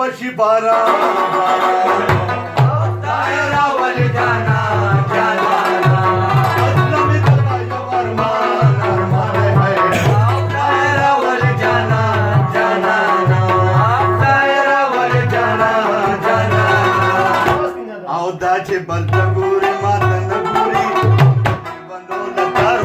بشي باران خدای راولې جانا جانانا اصله مې دغه یو ارمان ارمان دی خدای راولې جانا جانانا خدای راولې جانا جانانا او دا چې بل ته ګوري ما ته نه ګوري بندو لکار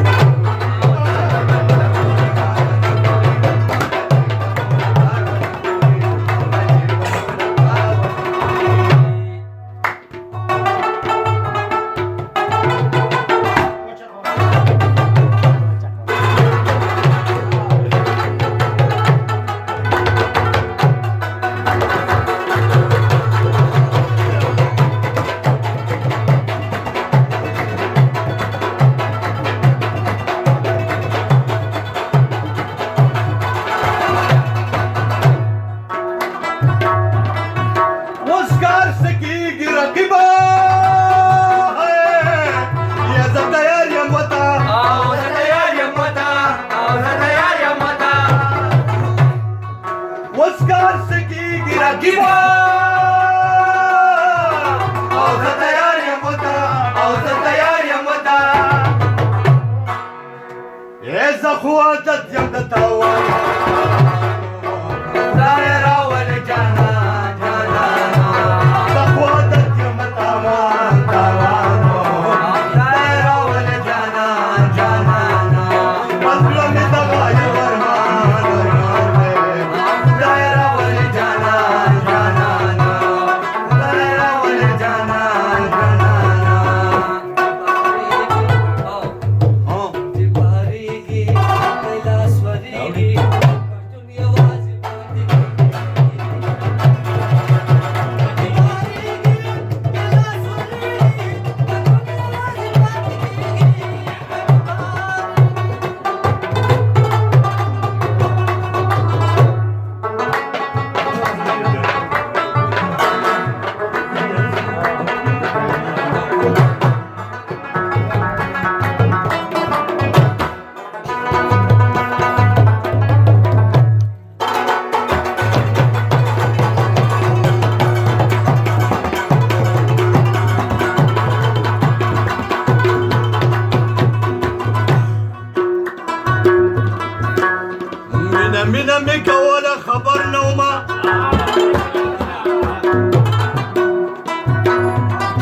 مینه مې کوله خبر نه ومه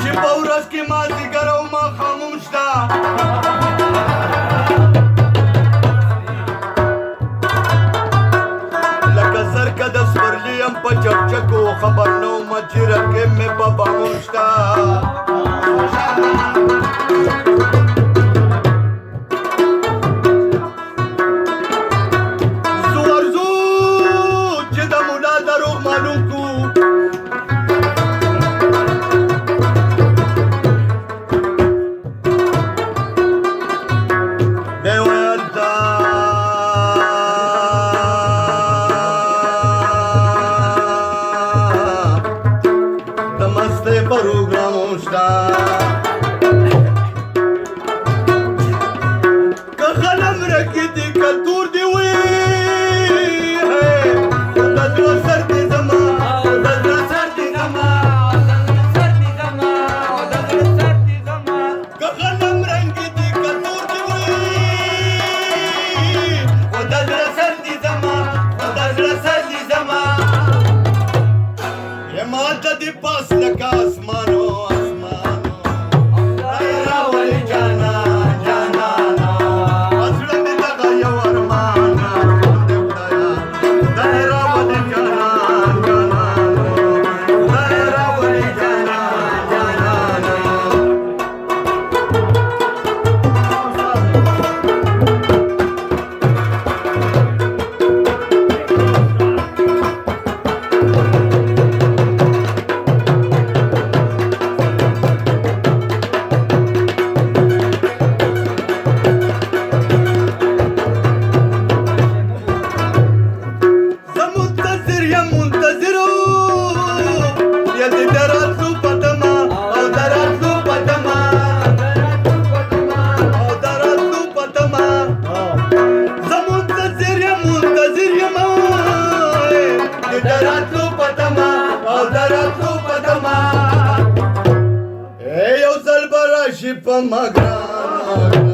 چې په ورځ کې مازدیګر او ماښامون شته لکه زرکه د سپرلي یم په چکچکو خبر نه ومه چې رقیب مې په بامون شته Program راشي په ما ګرانه